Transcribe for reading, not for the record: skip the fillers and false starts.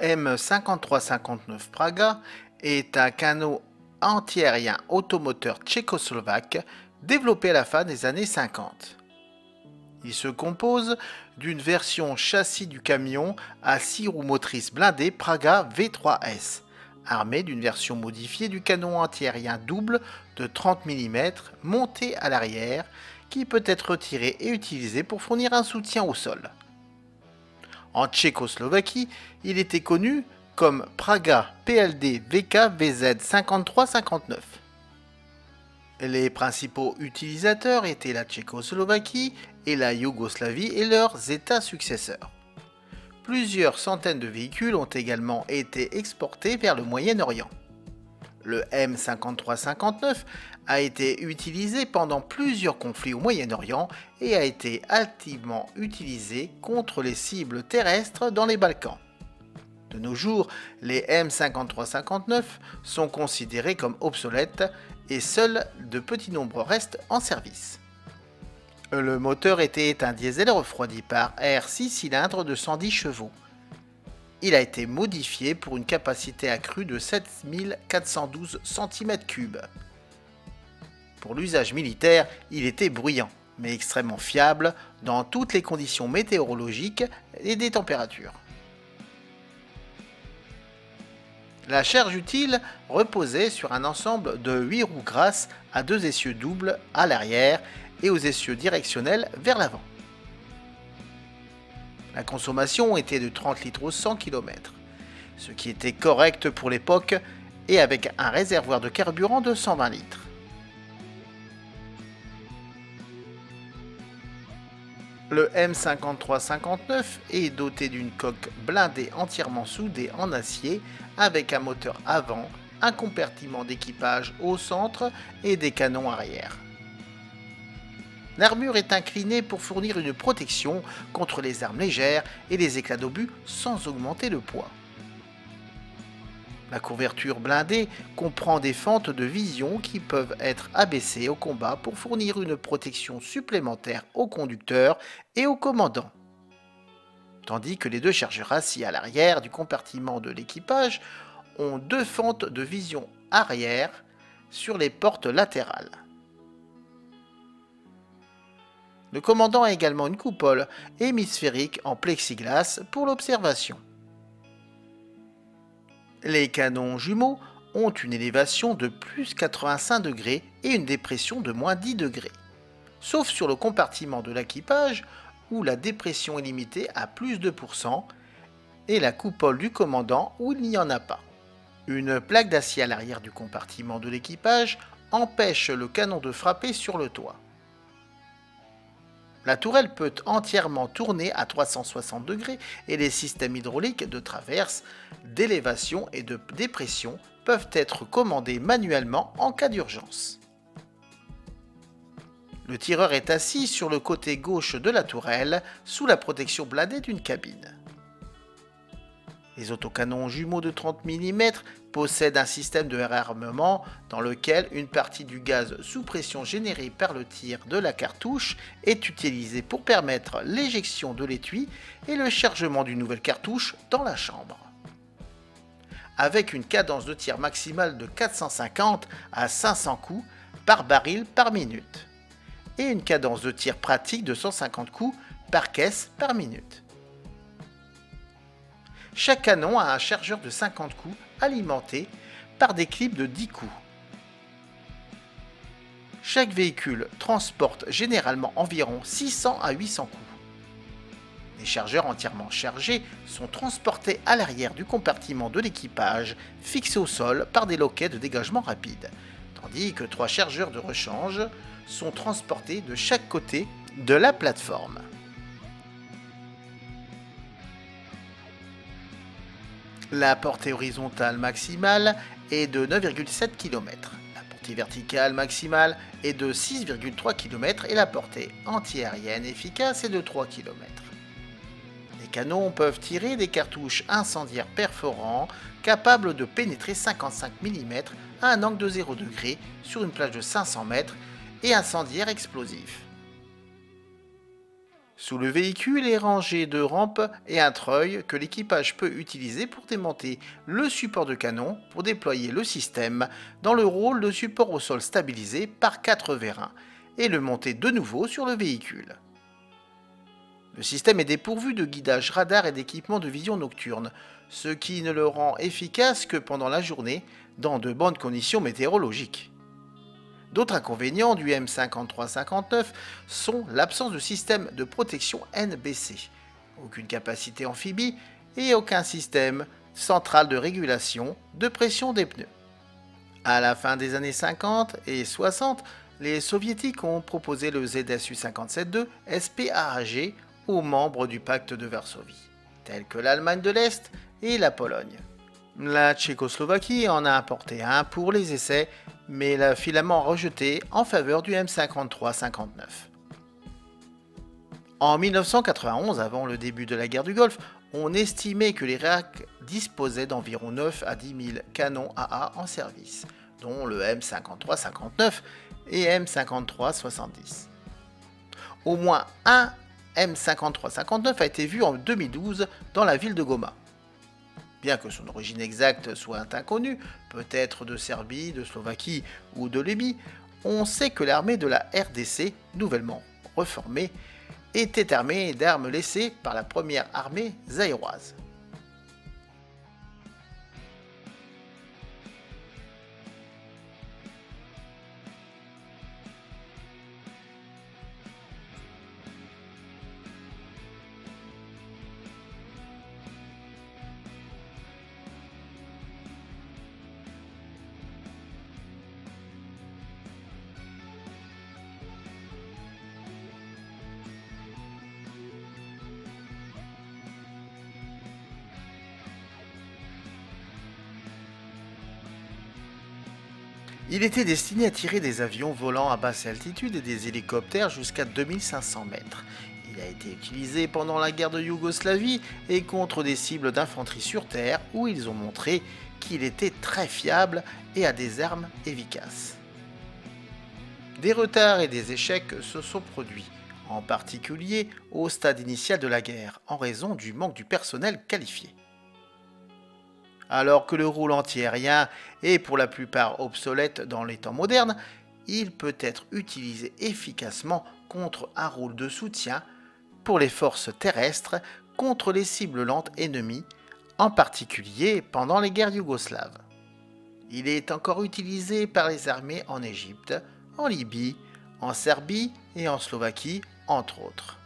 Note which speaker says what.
Speaker 1: M5359 Praga est un canon antiaérien automoteur tchécoslovaque développé à la fin des années 50. Il se compose d'une version châssis du camion à 6 roues motrices blindées Praga V3S, armée d'une version modifiée du canon antiaérien double de 30 mm monté à l'arrière qui peut être retiré et utilisé pour fournir un soutien au sol. En Tchécoslovaquie, il était connu comme Praga PLD VK VZ 5359. Les principaux utilisateurs étaient la Tchécoslovaquie et la Yougoslavie et leurs États successeurs. Plusieurs centaines de véhicules ont également été exportés vers le Moyen-Orient. Le M5359 a été utilisé pendant plusieurs conflits au Moyen-Orient et a été activement utilisé contre les cibles terrestres dans les Balkans. De nos jours, les M5359 sont considérés comme obsolètes et seuls de petits nombres restent en service. Le moteur était un diesel refroidi par air 6 cylindres de 110 chevaux. Il a été modifié pour une capacité accrue de 7412 cm3. Pour l'usage militaire, il était bruyant, mais extrêmement fiable dans toutes les conditions météorologiques et des températures. La charge utile reposait sur un ensemble de 8 roues grasses à 2 essieux doubles à l'arrière et aux essieux directionnels vers l'avant. La consommation était de 30 litres au 100 km, ce qui était correct pour l'époque et avec un réservoir de carburant de 120 litres. Le M5359 est doté d'une coque blindée entièrement soudée en acier avec un moteur avant, un compartiment d'équipage au centre et des canons arrière. L'armure est inclinée pour fournir une protection contre les armes légères et les éclats d'obus sans augmenter le poids. La couverture blindée comprend des fentes de vision qui peuvent être abaissées au combat pour fournir une protection supplémentaire au conducteur et au commandant. Tandis que les deux chargeurs assis à l'arrière du compartiment de l'équipage ont 2 fentes de vision arrière sur les portes latérales. Le commandant a également une coupole hémisphérique en plexiglas pour l'observation. Les canons jumeaux ont une élévation de plus 85 degrés et une dépression de moins 10 degrés, sauf sur le compartiment de l'équipage où la dépression est limitée à plus 2% et la coupole du commandant où il n'y en a pas. Une plaque d'acier à l'arrière du compartiment de l'équipage empêche le canon de frapper sur le toit. La tourelle peut entièrement tourner à 360 degrés et les systèmes hydrauliques de traverse, d'élévation et de dépression peuvent être commandés manuellement en cas d'urgence. Le tireur est assis sur le côté gauche de la tourelle sous la protection blindée d'une cabine. Les autocanons jumeaux de 30 mm possèdent un système de réarmement dans lequel une partie du gaz sous pression généré par le tir de la cartouche est utilisée pour permettre l'éjection de l'étui et le chargement d'une nouvelle cartouche dans la chambre. Avec une cadence de tir maximale de 450 à 500 coups par baril par minute et une cadence de tir pratique de 150 coups par caisse par minute. Chaque canon a un chargeur de 50 coups alimenté par des clips de 10 coups. Chaque véhicule transporte généralement environ 600 à 800 coups. Les chargeurs entièrement chargés sont transportés à l'arrière du compartiment de l'équipage, fixés au sol par des loquets de dégagement rapide, tandis que 3 chargeurs de rechange sont transportés de chaque côté de la plateforme. La portée horizontale maximale est de 9,7 km. La portée verticale maximale est de 6,3 km et la portée antiaérienne efficace est de 3 km. Les canons peuvent tirer des cartouches incendiaires perforants capables de pénétrer 55 mm à un angle de 0 degré sur une plage de 500 mètres et incendiaires explosifs. Sous le véhicule est rangé deux rampes et un treuil que l'équipage peut utiliser pour démonter le support de canon pour déployer le système dans le rôle de support au sol stabilisé par 4 vérins et le monter de nouveau sur le véhicule. Le système est dépourvu de guidage radar et d'équipement de vision nocturne, ce qui ne le rend efficace que pendant la journée dans de bonnes conditions météorologiques. D'autres inconvénients du M53-59 sont l'absence de système de protection NBC, aucune capacité amphibie et aucun système central de régulation de pression des pneus. À la fin des années 50 et 60, les soviétiques ont proposé le ZSU-57-2 SPAAG aux membres du pacte de Varsovie, tels que l'Allemagne de l'Est et la Pologne. La Tchécoslovaquie en a apporté un pour les essais, mais l'a finalement rejeté en faveur du M53-59. En 1991, avant le début de la guerre du Golfe, on estimait que l'Irak disposait d'environ 9 à 10 000 canons AA en service, dont le M53-59 et M53-70. Au moins un M53-59 a été vu en 2012 dans la ville de Goma. Bien que son origine exacte soit inconnue, peut-être de Serbie, de Slovaquie ou de Libye, on sait que l'armée de la RDC, nouvellement reformée, était armée d'armes laissées par la première armée zaïroise. Il était destiné à tirer des avions volant à basse altitude et des hélicoptères jusqu'à 2500 mètres. Il a été utilisé pendant la guerre de Yougoslavie et contre des cibles d'infanterie sur terre où ils ont montré qu'il était très fiable et a des armes efficaces. Des retards et des échecs se sont produits, en particulier au stade initial de la guerre, en raison du manque du personnel qualifié. Alors que le rôle antiaérien est pour la plupart obsolète dans les temps modernes, il peut être utilisé efficacement contre un rôle de soutien pour les forces terrestres contre les cibles lentes ennemies, en particulier pendant les guerres yougoslaves. Il est encore utilisé par les armées en Égypte, en Libye, en Serbie et en Slovaquie, entre autres.